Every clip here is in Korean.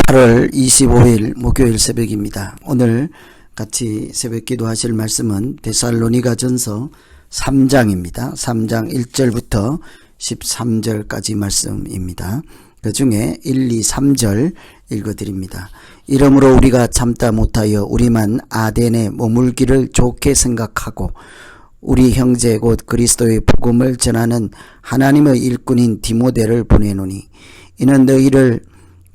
8월 25일 목요일 새벽입니다. 오늘 같이 새벽 기도하실 말씀은 데살로니가전서 3장입니다. 3장 1절부터 13절까지 말씀입니다. 그 중에 1, 2, 3절 읽어드립니다. 이러므로 우리가 참다 못하여 우리만 아덴에 머물기를 좋게 생각하고 우리 형제 곧 그리스도의 복음을 전하는 하나님의 일꾼인 디모데를 보내노니 이는 너희를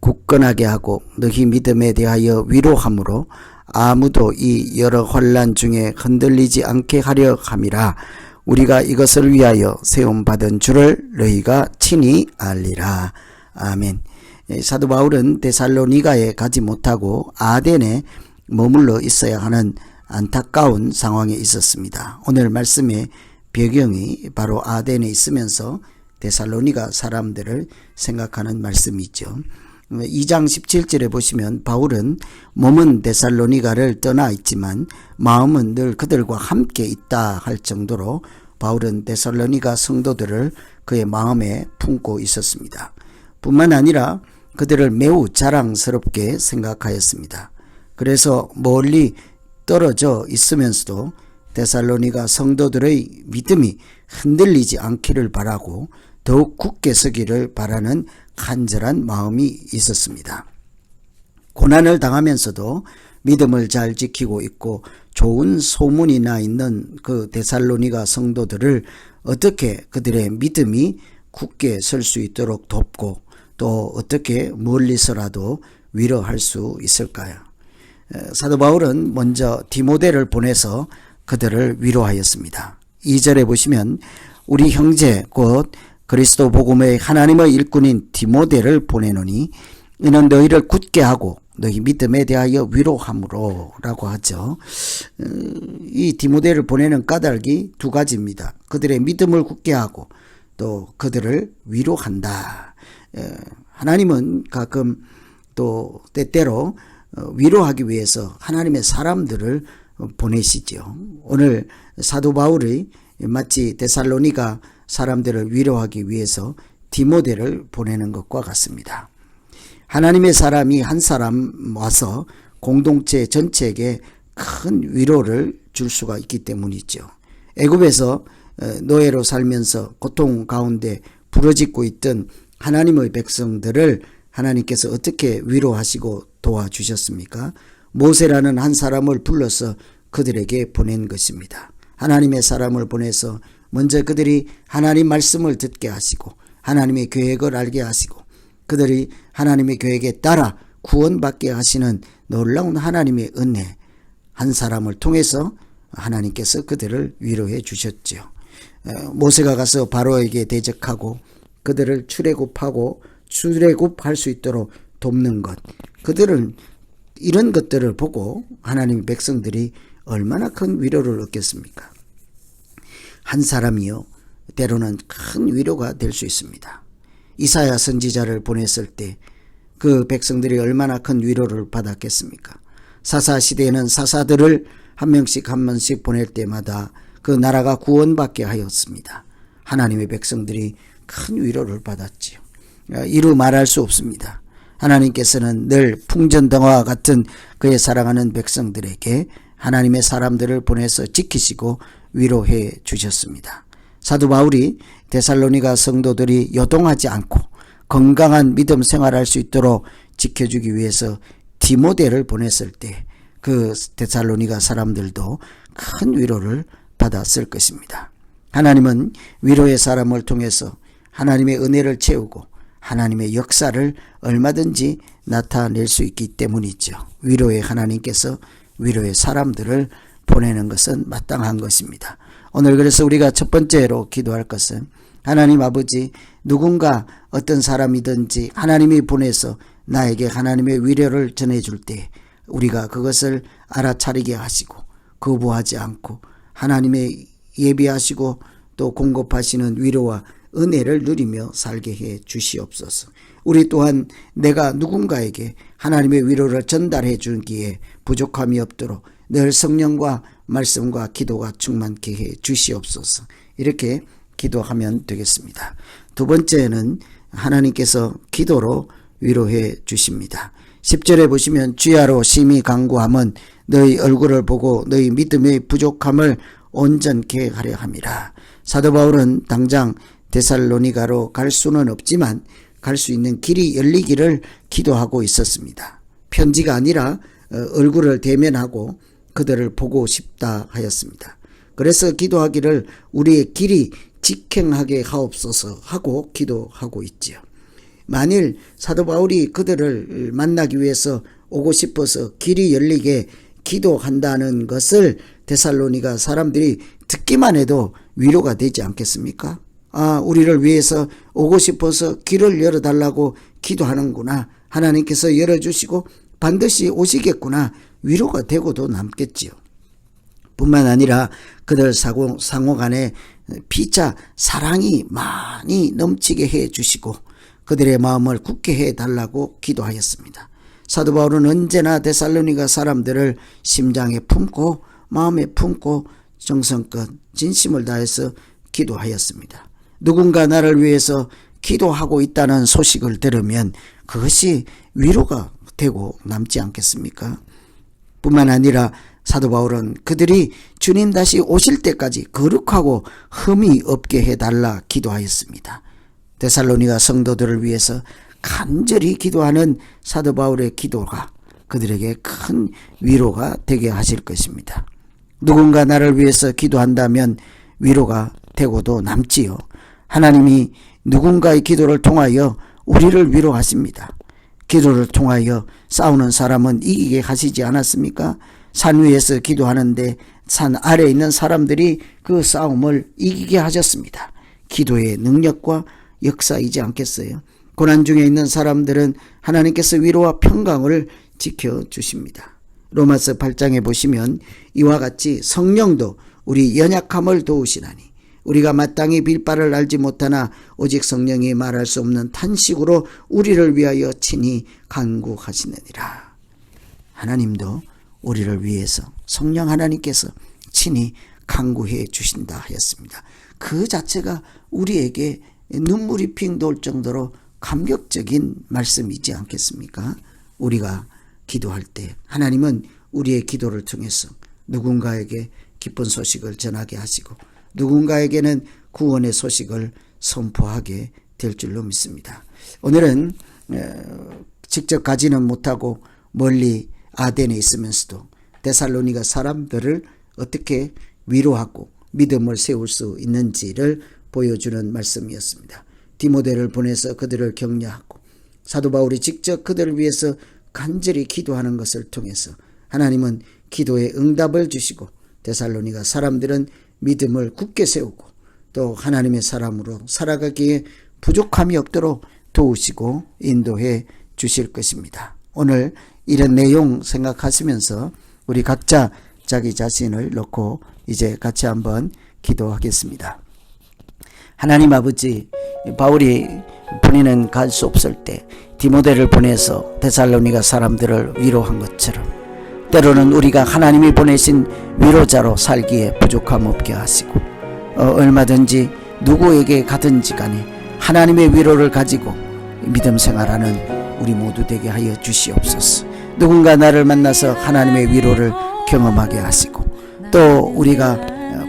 굳건하게 하고 너희 믿음에 대하여 위로함으로 아무도 이 여러 혼란 중에 흔들리지 않게 하려 함이라. 우리가 이것을 위하여 세움받은 줄을 너희가 친히 알리라. 아멘. 사도 바울은 데살로니가에 가지 못하고 아덴에 머물러 있어야 하는 안타까운 상황에 있었습니다. 오늘 말씀의 배경이 바로 아덴에 있으면서 데살로니가 사람들을 생각하는 말씀이죠. 2장 17절에 보시면 바울은 몸은 데살로니가를 떠나 있지만 마음은 늘 그들과 함께 있다 할 정도로 바울은 데살로니가 성도들을 그의 마음에 품고 있었습니다. 뿐만 아니라 그들을 매우 자랑스럽게 생각하였습니다. 그래서 멀리 떨어져 있으면서도 데살로니가 성도들의 믿음이 흔들리지 않기를 바라고 더욱 굳게 서기를 바라는 간절한 마음이 있었습니다. 고난을 당하면서도 믿음을 잘 지키고 있고 좋은 소문이 나 있는 그 데살로니가 성도들을 어떻게 그들의 믿음이 굳게 설 수 있도록 돕고 또 어떻게 멀리서라도 위로할 수 있을까요? 사도 바울은 먼저 디모데를 보내서 그들을 위로하였습니다. 2절에 보시면 우리 형제 곧 그리스도 복음의 하나님의 일꾼인 디모데를 보내노니 이는 너희를 굳게 하고 너희 믿음에 대하여 위로함으로 라고 하죠. 이 디모데를 보내는 까닭이 두 가지입니다. 그들의 믿음을 굳게 하고 또 그들을 위로한다. 하나님은 가끔 또 때때로 위로하기 위해서 하나님의 사람들을 보내시죠. 오늘 사도 바울이 마치 데살로니가 사람들을 위로하기 위해서 디모데를 보내는 것과 같습니다. 하나님의 사람이 한 사람 와서 공동체 전체에게 큰 위로를 줄 수가 있기 때문이죠. 애굽에서 노예로 살면서 고통 가운데 부르짖고 있던 하나님의 백성들을 하나님께서 어떻게 위로하시고 도와주셨습니까? 모세라는 한 사람을 불러서 그들에게 보낸 것입니다. 하나님의 사람을 보내서 먼저 그들이 하나님 말씀을 듣게 하시고 하나님의 계획을 알게 하시고 그들이 하나님의 계획에 따라 구원받게 하시는 놀라운 하나님의 은혜, 한 사람을 통해서 하나님께서 그들을 위로해 주셨죠. 모세가 가서 바로에게 대적하고 그들을 출애굽할 수 있도록 돕는 것, 그들은 이런 것들을 보고 하나님의 백성들이 얼마나 큰 위로를 얻겠습니까? 한 사람이요 때로는 큰 위로가 될 수 있습니다. 이사야 선지자를 보냈을 때 그 백성들이 얼마나 큰 위로를 받았겠습니까? 사사시대에는 사사들을 한 명씩 보낼 때마다 그 나라가 구원받게 하였습니다. 하나님의 백성들이 큰 위로를 받았지요. 이루 말할 수 없습니다. 하나님께서는 늘 풍전등화와 같은 그의 사랑하는 백성들에게 하나님의 사람들을 보내서 지키시고 위로해 주셨습니다. 사도 바울이 데살로니가 성도들이 요동하지 않고 건강한 믿음 생활할 수 있도록 지켜주기 위해서 디모데를 보냈을 때 그 데살로니가 사람들도 큰 위로를 받았을 것입니다. 하나님은 위로의 사람을 통해서 하나님의 은혜를 채우고 하나님의 역사를 얼마든지 나타낼 수 있기 때문이죠. 위로의 하나님께서 위로의 사람들을 보내는 것은 마땅한 것입니다. 오늘 그래서 우리가 첫 번째로 기도할 것은 하나님 아버지, 누군가 어떤 사람이든지 하나님이 보내서 나에게 하나님의 위로를 전해줄 때 우리가 그것을 알아차리게 하시고 거부하지 않고 하나님의 예비하시고 또 공급하시는 위로와 은혜를 누리며 살게 해 주시옵소서. 우리 또한 내가 누군가에게 하나님의 위로를 전달해 주기에 부족함이 없도록 늘 성령과 말씀과 기도가 충만케 해 주시옵소서. 이렇게 기도하면 되겠습니다. 두 번째는 하나님께서 기도로 위로해 주십니다. 10절에 보시면 주야로 심히 간구함은 너희 얼굴을 보고 너희 믿음의 부족함을 온전케 하려 함이라. 사도 바울은 당장 데살로니가로 갈 수는 없지만 갈 수 있는 길이 열리기를 기도하고 있었습니다. 편지가 아니라 얼굴을 대면하고 그들을 보고 싶다 하였습니다. 그래서 기도하기를 우리의 길이 직행하게 하옵소서 하고 기도하고 있지요. 만일 사도 바울이 그들을 만나기 위해서 오고 싶어서 길이 열리게 기도한다는 것을 데살로니가 사람들이 듣기만 해도 위로가 되지 않겠습니까? 우리를 위해서 오고 싶어서 길을 열어달라고 기도하는구나. 하나님께서 열어주시고 반드시 오시겠구나. 위로가 되고도 남겠지요. 뿐만 아니라 그들 상호 간에 피차 사랑이 많이 넘치게 해주시고 그들의 마음을 굳게 해달라고 기도하였습니다. 사도 바울은 언제나 데살로니가 사람들을 심장에 품고 마음에 품고 정성껏 진심을 다해서 기도하였습니다. 누군가 나를 위해서 기도하고 있다는 소식을 들으면 그것이 위로가 되고 남지 않겠습니까? 뿐만 아니라 사도 바울은 그들이 주님 다시 오실 때까지 거룩하고 흠이 없게 해달라 기도하였습니다. 데살로니가 성도들을 위해서 간절히 기도하는 사도 바울의 기도가 그들에게 큰 위로가 되게 하실 것입니다. 누군가 나를 위해서 기도한다면 위로가 되고도 남지요. 하나님이 누군가의 기도를 통하여 우리를 위로하십니다. 기도를 통하여 싸우는 사람은 이기게 하시지 않았습니까? 산 위에서 기도하는데 산 아래에 있는 사람들이 그 싸움을 이기게 하셨습니다. 기도의 능력과 역사이지 않겠어요? 고난 중에 있는 사람들은 하나님께서 위로와 평강을 지켜주십니다. 로마서 8장에 보시면 이와 같이 성령도 우리 연약함을 도우시나니 우리가 마땅히 빌 바를 알지 못하나 오직 성령이 말할 수 없는 탄식으로 우리를 위하여 친히 간구하시느니라. 하나님도 우리를 위해서 성령 하나님께서 친히 간구해 주신다 하였습니다. 그 자체가 우리에게 눈물이 핑 돌 정도로 감격적인 말씀이지 않겠습니까? 우리가 기도할 때 하나님은 우리의 기도를 통해서 누군가에게 기쁜 소식을 전하게 하시고 누군가에게는 구원의 소식을 선포하게 될 줄로 믿습니다. 오늘은 직접 가지는 못하고 멀리 아덴에 있으면서도 데살로니가 사람들을 어떻게 위로하고 믿음을 세울 수 있는지를 보여주는 말씀이었습니다. 디모데를 보내서 그들을 격려하고 사도 바울이 직접 그들을 위해서 간절히 기도하는 것을 통해서 하나님은 기도에 응답을 주시고 데살로니가 사람들은 믿음을 굳게 세우고 또 하나님의 사람으로 살아가기에 부족함이 없도록 도우시고 인도해 주실 것입니다. 오늘 이런 내용 생각하시면서 우리 각자 자기 자신을 놓고 이제 같이 한번 기도하겠습니다. 하나님 아버지, 바울이 본인은 갈 수 없을 때 디모데를 보내서 데살로니가 사람들을 위로한 것처럼 때로는 우리가 하나님이 보내신 위로자로 살기에 부족함 없게 하시고 얼마든지 누구에게 가든지 간에 하나님의 위로를 가지고 믿음 생활하는 우리 모두 되게 하여 주시옵소서. 누군가 나를 만나서 하나님의 위로를 경험하게 하시고 또 우리가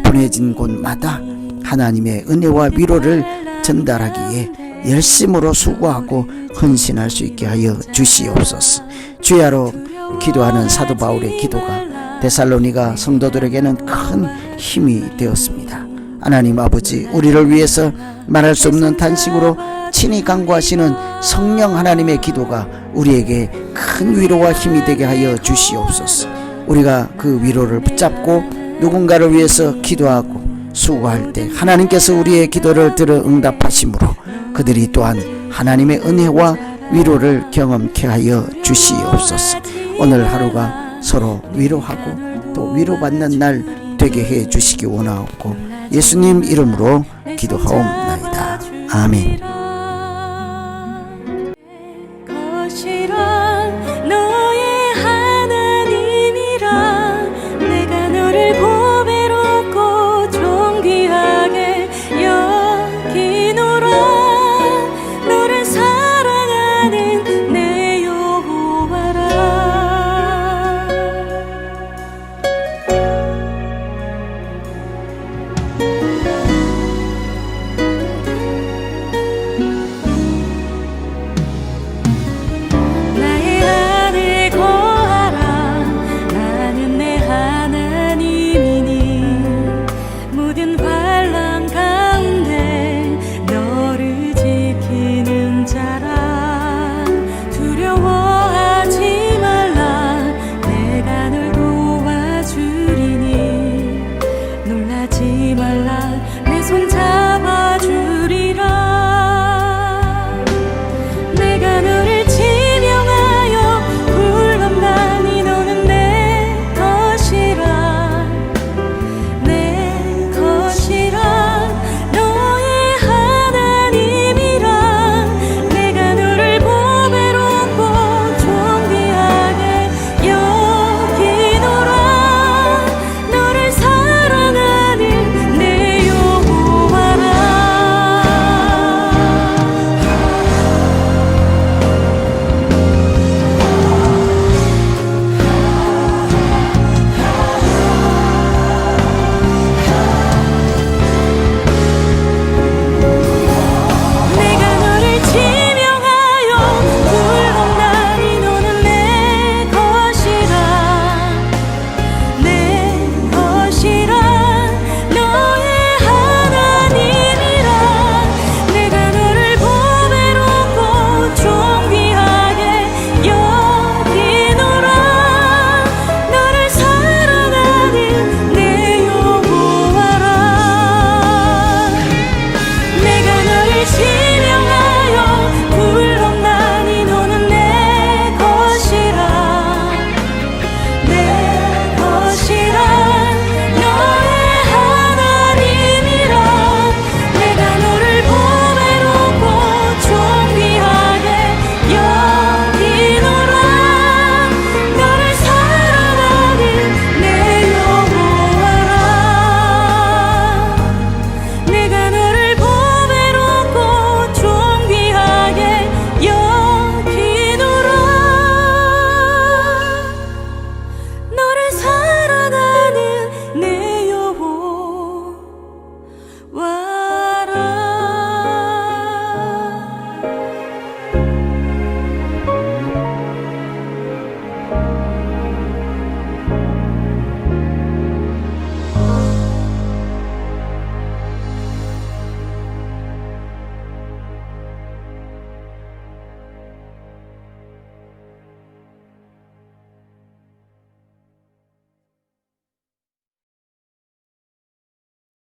보내진 곳마다 하나님의 은혜와 위로를 전달하기에 열심으로 수고하고 헌신할 수 있게 하여 주시옵소서. 주야로 기도하는 사도 바울의 기도가 데살로니가 성도들에게는 큰 힘이 되었습니다. 하나님 아버지, 우리를 위해서 말할 수 없는 탄식으로 친히 간구하시는 성령 하나님의 기도가 우리에게 큰 위로와 힘이 되게 하여 주시옵소서. 우리가 그 위로를 붙잡고 누군가를 위해서 기도하고 수고할 때 하나님께서 우리의 기도를 들어 응답하심으로 그들이 또한 하나님의 은혜와 위로를 경험케 하여 주시옵소서. 오늘 하루가 서로 위로하고 또 위로받는 날 되게 해 주시기 원하옵고 예수님 이름으로 기도하옵나이다. 아멘.